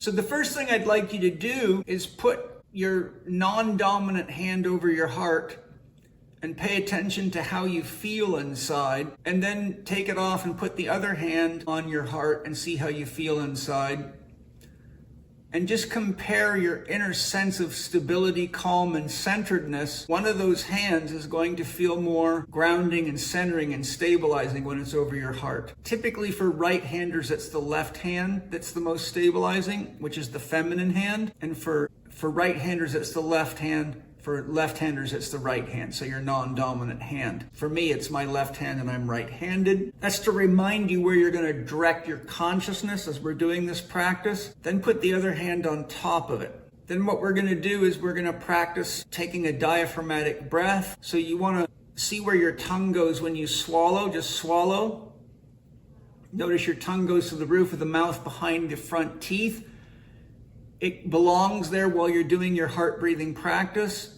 So the first thing I'd like you to do is put your non-dominant hand over your heart and pay attention to how you feel inside, and then take it off and put the other hand on your heart and see how you feel inside. And just compare your inner sense of stability, calm, and centeredness. One of those hands is going to feel more grounding and centering and stabilizing when it's over your heart. Typically for right-handers, it's the left hand that's the most stabilizing, which is the feminine hand. And for right-handers, it's the left hand. For left-handers, it's the right hand, so your non-dominant hand. For me, it's my left hand and I'm right-handed. That's to remind you where you're going to direct your consciousness as we're doing this practice. Then put the other hand on top of it. Then what we're going to do is we're going to practice taking a diaphragmatic breath. So you want to see where your tongue goes when you swallow. Just swallow. Notice your tongue goes to the roof of the mouth behind the front teeth. It belongs there while you're doing your heart breathing practice,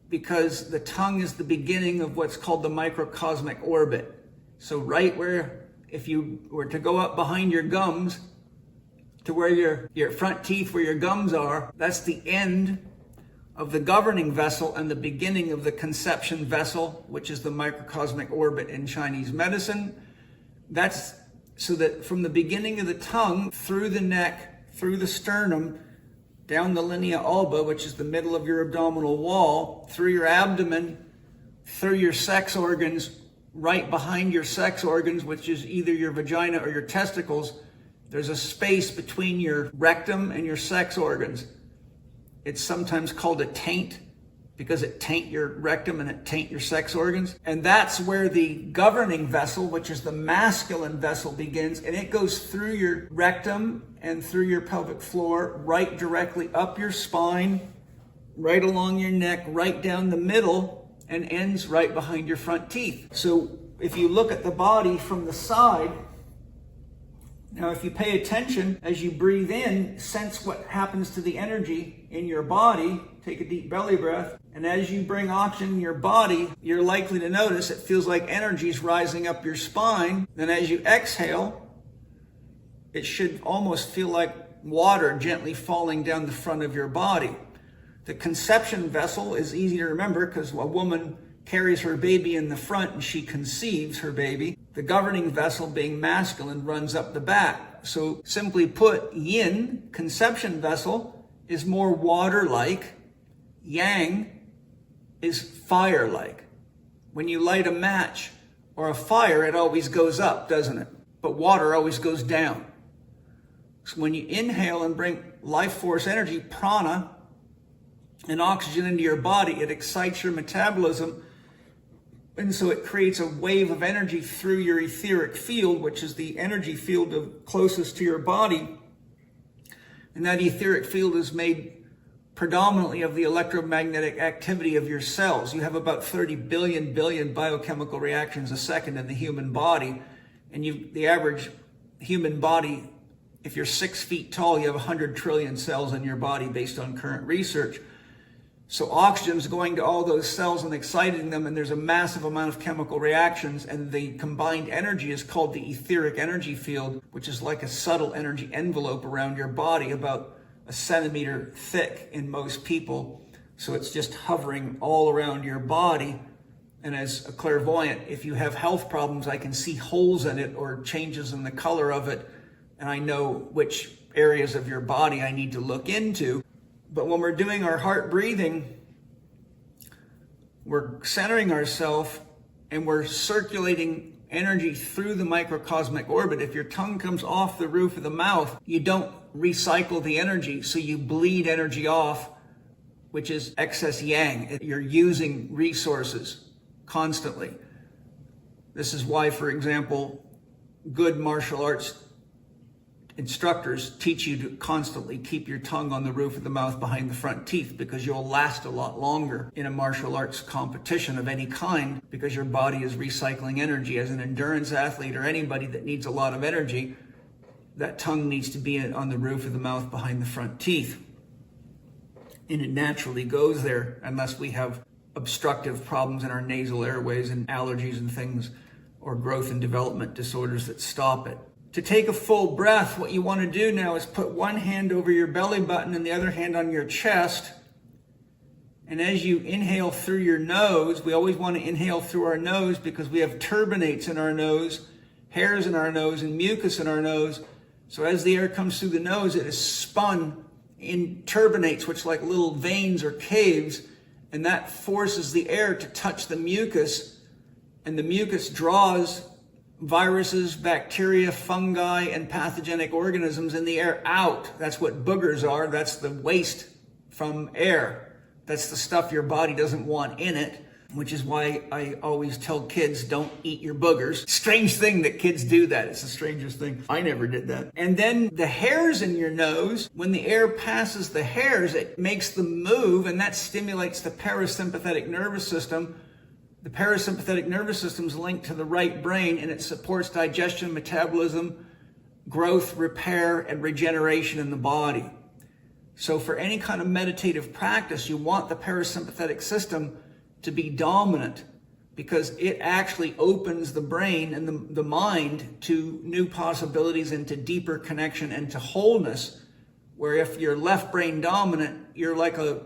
because the tongue is the beginning of what's called the microcosmic orbit. So right where, if you were to go up behind your gums to where your front teeth, where your gums are, that's the end of the governing vessel and the beginning of the conception vessel, which is the microcosmic orbit in Chinese medicine. That's so that from the beginning of the tongue, through the neck, through the sternum, down the linea alba, which is the middle of your abdominal wall, through your abdomen, through your sex organs, right behind your sex organs, which is either your vagina or your testicles, there's a space between your rectum and your sex organs. It's sometimes called a taint, because it taint your rectum and it taint your sex organs. And that's where the governing vessel, which is the masculine vessel, begins. And it goes through your rectum and through your pelvic floor, right directly up your spine, right along your neck, right down the middle, and ends right behind your front teeth. So if you look at the body from the side, now if you pay attention as you breathe in, sense what happens to the energy in your body. Take a deep belly breath. And as you bring oxygen in your body, you're likely to notice it feels like energy is rising up your spine. Then as you exhale, it should almost feel like water gently falling down the front of your body. The conception vessel is easy to remember because a woman carries her baby in the front and she conceives her baby. The governing vessel, being masculine, runs up the back. So simply put, yin, conception vessel, is more water-like. Yang is fire-like. When you light a match or a fire, it always goes up, doesn't it? But water always goes down. So when you inhale and bring life force energy, prana, and oxygen into your body, it excites your metabolism. And so it creates a wave of energy through your etheric field, which is the energy field closest to your body. And that etheric field is made predominantly of the electromagnetic activity of your cells. You have about 30 billion biochemical reactions a second in the human body. And the average human body, if you're 6 feet tall, you have 100 trillion cells in your body based on current research. So oxygen's going to all those cells and exciting them, and there's a massive amount of chemical reactions, and the combined energy is called the etheric energy field, which is like a subtle energy envelope around your body, about a centimeter thick in most people. So it's just hovering all around your body. And as a clairvoyant, if you have health problems, I can see holes in it or changes in the color of it, and I know which areas of your body I need to look into. But when we're doing our heart breathing, we're centering ourselves and we're circulating energy through the microcosmic orbit. If your tongue comes off the roof of the mouth, you don't recycle the energy, so you bleed energy off, which is excess yang. You're using resources constantly. This is why, for example, good martial arts instructors teach you to constantly keep your tongue on the roof of the mouth behind the front teeth, because you'll last a lot longer in a martial arts competition of any kind, because your body is recycling energy. As an endurance athlete or anybody that needs a lot of energy, that tongue needs to be on the roof of the mouth behind the front teeth. And it naturally goes there unless we have obstructive problems in our nasal airways and allergies and things, or growth and development disorders that stop it. To take a full breath, what you want to do now is put one hand over your belly button and the other hand on your chest. And as you inhale through your nose, we always want to inhale through our nose because we have turbinates in our nose, hairs in our nose, and mucus in our nose. So as the air comes through the nose, it is spun in turbinates, which are like little veins or caves, and that forces the air to touch the mucus, and the mucus draws viruses, bacteria, fungi, and pathogenic organisms in the air out. That's what boogers are. That's the waste from air. That's the stuff your body doesn't want in it, which is why I always tell kids, don't eat your boogers. Strange thing that kids do that. It's the strangest thing. I never did that. And then the hairs in your nose, when the air passes the hairs, it makes them move, and that stimulates the parasympathetic nervous system. The parasympathetic nervous system is linked to the right brain, and it supports digestion, metabolism, growth, repair, and regeneration in the body. So for any kind of meditative practice, you want the parasympathetic system to be dominant because it actually opens the brain and the mind to new possibilities and to deeper connection and to wholeness, where if you're left brain dominant, you're like a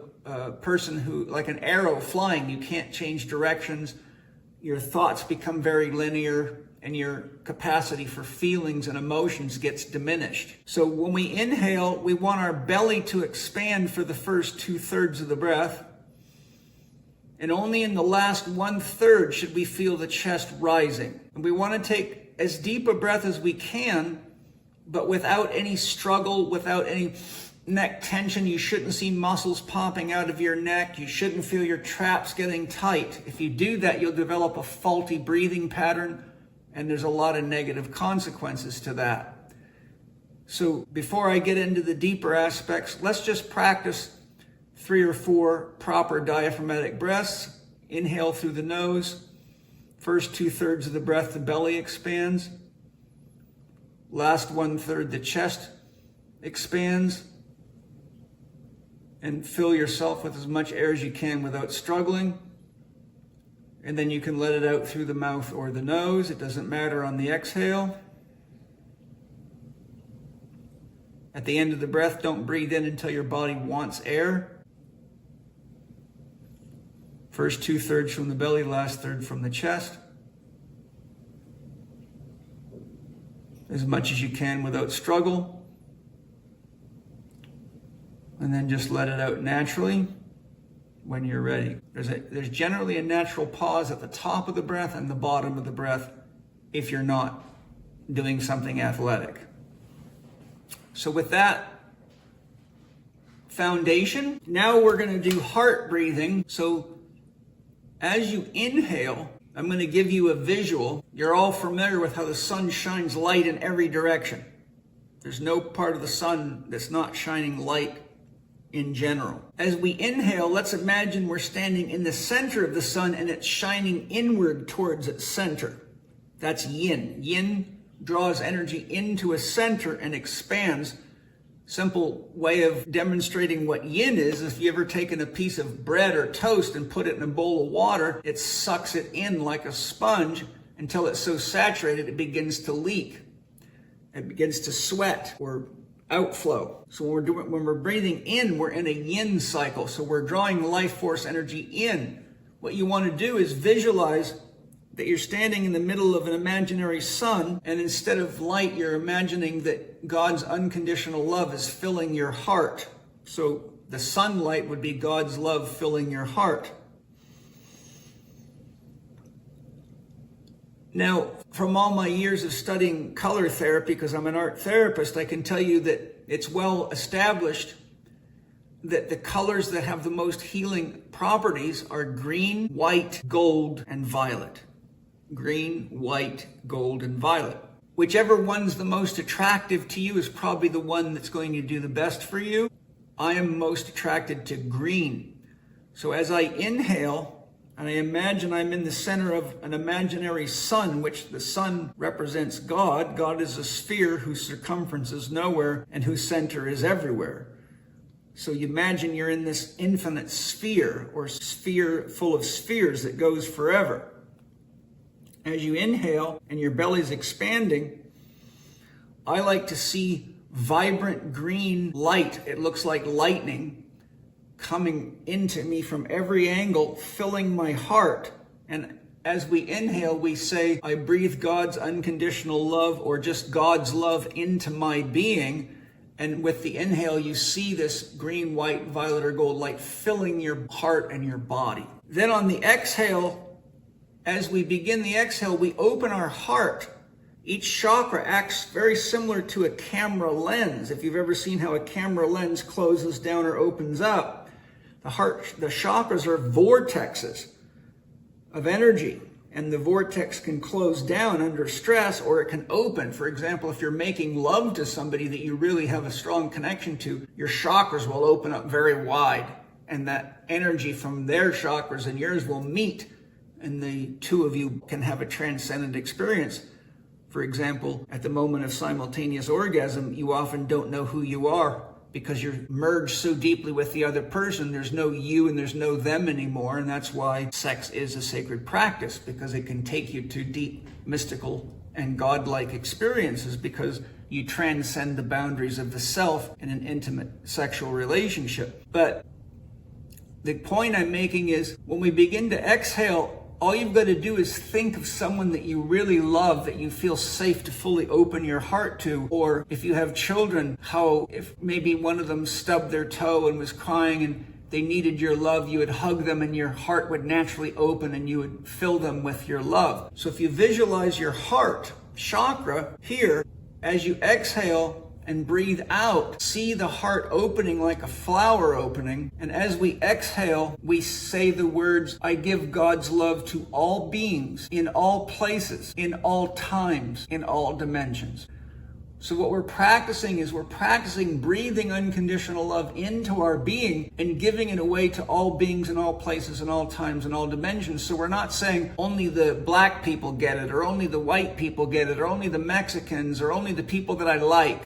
person who, like an arrow flying, you can't change directions. Your thoughts become very linear and your capacity for feelings and emotions gets diminished. So when we inhale, we want our belly to expand for the first 2/3 of the breath. And only in the last 1/3 should we feel the chest rising. And we want to take as deep a breath as we can, but without any struggle, without any neck tension. You shouldn't see muscles popping out of your neck. You shouldn't feel your traps getting tight. If you do that, you'll develop a faulty breathing pattern, and there's a lot of negative consequences to that. So before I get into the deeper aspects, let's just practice 3 or 4 proper diaphragmatic breaths. Inhale through the nose. First 2/3 of the breath, the belly expands. Last 1/3, the chest expands. And fill yourself with as much air as you can without struggling. And then you can let it out through the mouth or the nose. It doesn't matter on the exhale. At the end of the breath, don't breathe in until your body wants air. First 2/3 from the belly, last 1/3 from the chest. As much as you can without struggle. And then just let it out naturally when you're ready. There's generally a natural pause at the top of the breath and the bottom of the breath if you're not doing something athletic. So with that foundation, now we're going to do heart breathing. So as you inhale, I'm going to give you a visual. You're all familiar with how the sun shines light in every direction. There's no part of the sun that's not shining light in general. As we inhale, let's imagine we're standing in the center of the sun and it's shining inward towards its center. That's yin. Yin draws energy into a center and expands. Simple way of demonstrating what yin is, if you ever taken a piece of bread or toast and put it in a bowl of water, it sucks it in like a sponge until it's so saturated it begins to leak. It begins to sweat or outflow. So when we're breathing in, we're in a yin cycle. So we're drawing life force energy in. What you want to do is visualize that you're standing in the middle of an imaginary sun, and instead of light, you're imagining that God's unconditional love is filling your heart. So the sunlight would be God's love filling your heart. Now, from all my years of studying color therapy, because I'm an art therapist, I can tell you that it's well established that the colors that have the most healing properties are green, white, gold, and violet. Green, white, gold, and violet. Whichever one's the most attractive to you is probably the one that's going to do the best for you. I am most attracted to green. So as I inhale, and I imagine I'm in the center of an imaginary sun, which the sun represents God. God is a sphere whose circumference is nowhere and whose center is everywhere. So you imagine you're in this infinite sphere, or sphere full of spheres that goes forever. As you inhale and your belly's expanding, I like to see vibrant green light. It looks like lightning coming into me from every angle, filling my heart. And as we inhale, we say, I breathe God's unconditional love, or just God's love, into my being. And with the inhale, you see this green, white, violet, or gold light filling your heart and your body. Then on the exhale, as we begin the exhale, we open our heart. Each chakra acts very similar to a camera lens. If you've ever seen how a camera lens closes down or opens up, the chakras are vortexes of energy. And the vortex can close down under stress, or it can open. For example, if you're making love to somebody that you really have a strong connection to, your chakras will open up very wide. And that energy from their chakras and yours will meet. And the two of you can have a transcendent experience. For example, at the moment of simultaneous orgasm, you often don't know who you are, because you're merged so deeply with the other person. There's no you and there's no them anymore. And that's why sex is a sacred practice, because it can take you to deep, mystical, and godlike experiences, because you transcend the boundaries of the self in an intimate sexual relationship. But the point I'm making is, when we begin to exhale, all you've got to do is think of someone that you really love, that you feel safe to fully open your heart to. Or if you have children, how if maybe one of them stubbed their toe and was crying and they needed your love, you would hug them and your heart would naturally open and you would fill them with your love. So if you visualize your heart chakra here, as you exhale and breathe out, see the heart opening like a flower opening. And as we exhale, we say the words, I give God's love to all beings, in all places, in all times, in all dimensions. So what we're practicing is, we're practicing breathing unconditional love into our being and giving it away to all beings in all places, in all times, in all dimensions. So we're not saying only the black people get it, or only the white people get it, or only the Mexicans, or only the people that I like.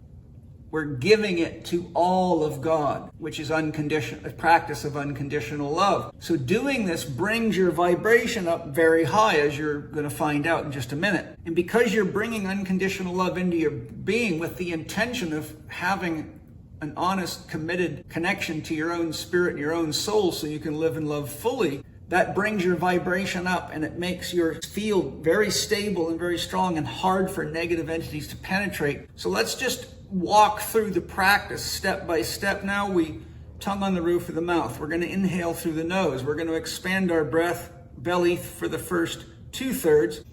We're giving it to all of God, which is unconditional, a practice of unconditional love. So doing this brings your vibration up very high, as you're going to find out in just a minute. And because you're bringing unconditional love into your being with the intention of having an honest, committed connection to your own spirit and your own soul, so you can live in love fully, that brings your vibration up, and it makes your field very stable and very strong and hard for negative entities to penetrate. So let's just walk through the practice step by step. Now we tongue on the roof of the mouth. We're going to inhale through the nose. We're going to expand our breath, belly for the first 2/3,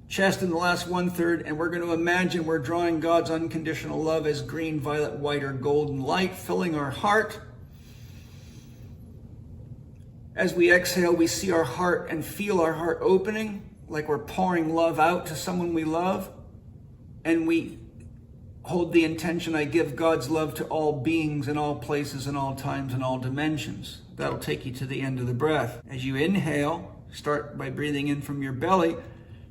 chest in the last 1/3, and we're going to imagine we're drawing God's unconditional love as green, violet, white, or golden light, filling our heart. As we exhale, we see our heart and feel our heart opening, like we're pouring love out to someone we love. And we hold the intention, I give God's love to all beings in all places, in all times, in all dimensions. That'll take you to the end of the breath. As you inhale, start by breathing in from your belly.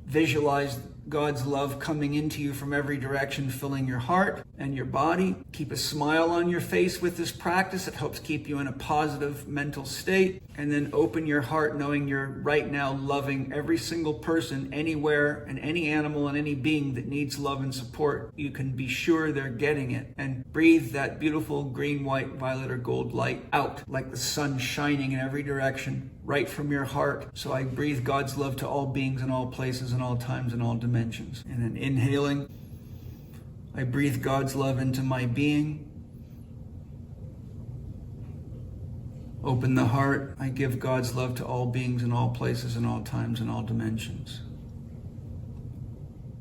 Visualize God's love coming into you from every direction, filling your heart and your body. Keep a smile on your face with this practice. It helps keep you in a positive mental state. And then open your heart, knowing you're right now loving every single person, anywhere, and any animal and any being that needs love and support. You can be sure they're getting it. And breathe that beautiful green, white, violet, or gold light out, like the sun shining in every direction, right from your heart. So I breathe God's love to all beings in all places, in all times, in all dimensions. And then inhaling, I breathe God's love into my being. Open the heart. I give God's love to all beings in all places, in all times, in all dimensions.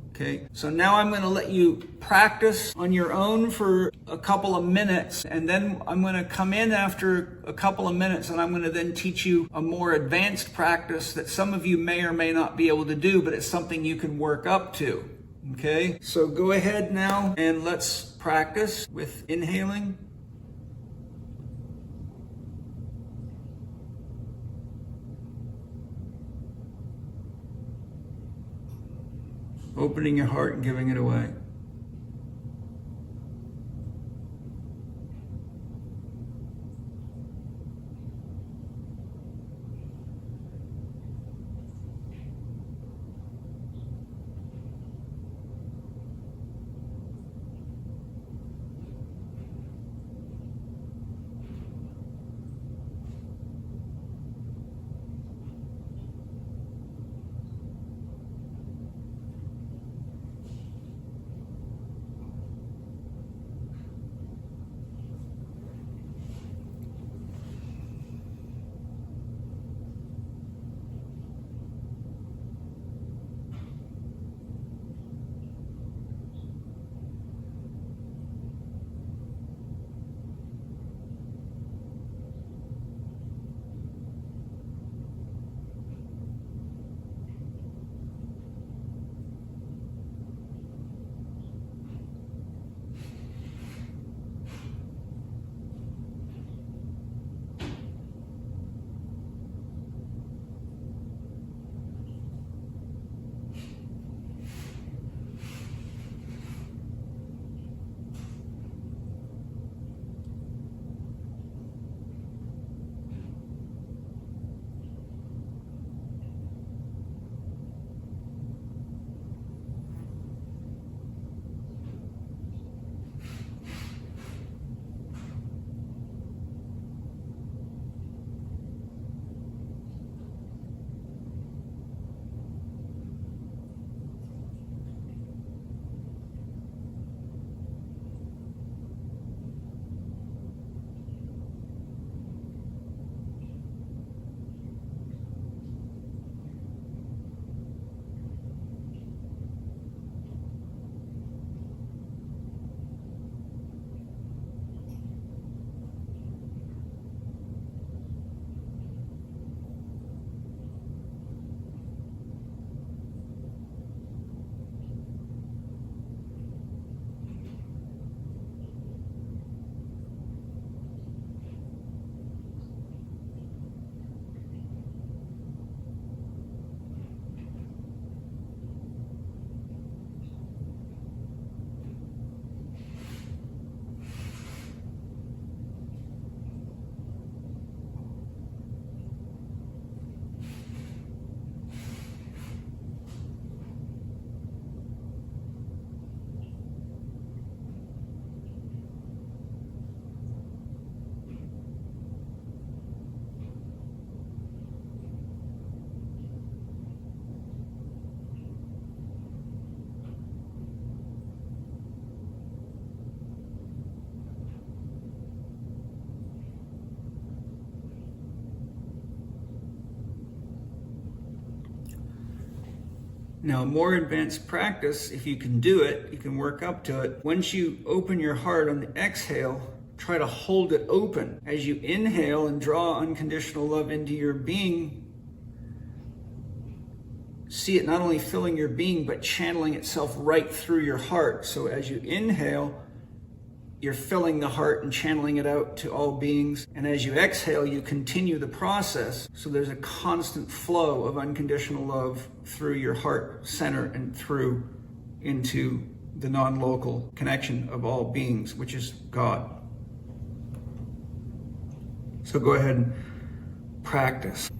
Okay, so now I'm going to let you practice on your own for a couple of minutes, and then I'm going to come in after a couple of minutes, and I'm going to then teach you a more advanced practice that some of you may or may not be able to do, but it's something you can work up to. Okay, so go ahead now and let's practice with inhaling. Opening your heart and giving it away. Now, more advanced practice, if you can do it, you can work up to it. Once you open your heart on the exhale, try to hold it open. As you inhale and draw unconditional love into your being, see it not only filling your being, but channeling itself right through your heart. So as you inhale, you're filling the heart and channeling it out to all beings. And as you exhale, you continue the process. So there's a constant flow of unconditional love through your heart center and through into the non-local connection of all beings, which is God. So go ahead and practice.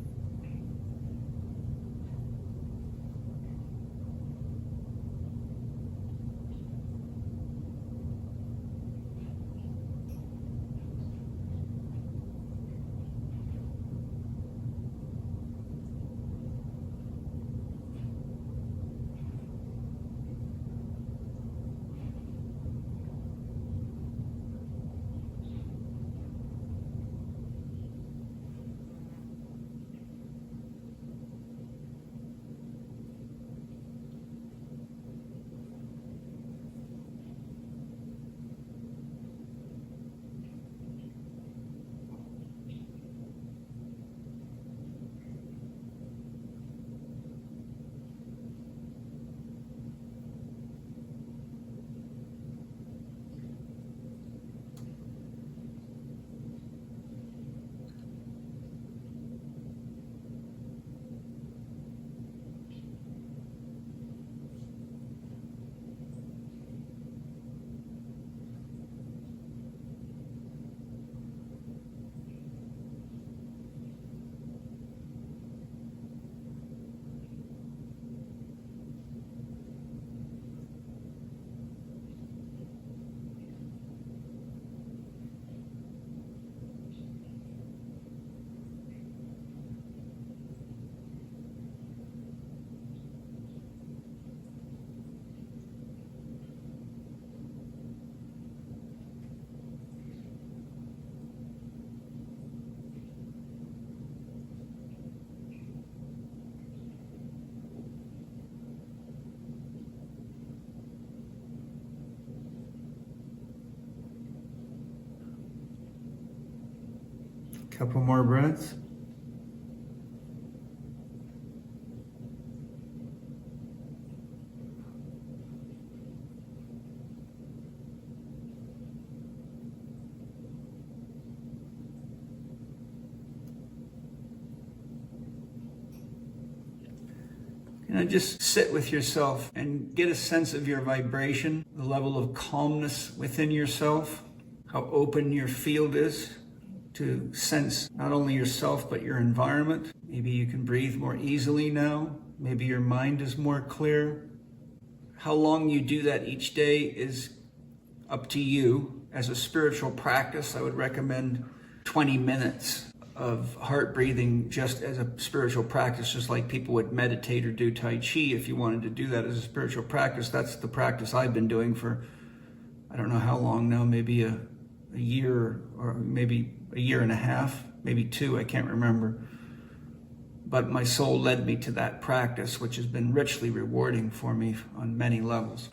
Couple more breaths. Just sit with yourself and get a sense of your vibration, the level of calmness within yourself, how open your field is to sense not only yourself but your environment. Maybe you can breathe more easily now. Maybe your mind is more clear. How long you do that each day is up to you. As a spiritual practice, I would recommend 20 minutes of heart breathing just as a spiritual practice, just like people would meditate or do Tai Chi. If you wanted to do that as a spiritual practice, that's the practice I've been doing for, I don't know how long now, maybe a year or maybe a year and a half, maybe 2, I can't remember. But my soul led me to that practice, which has been richly rewarding for me on many levels.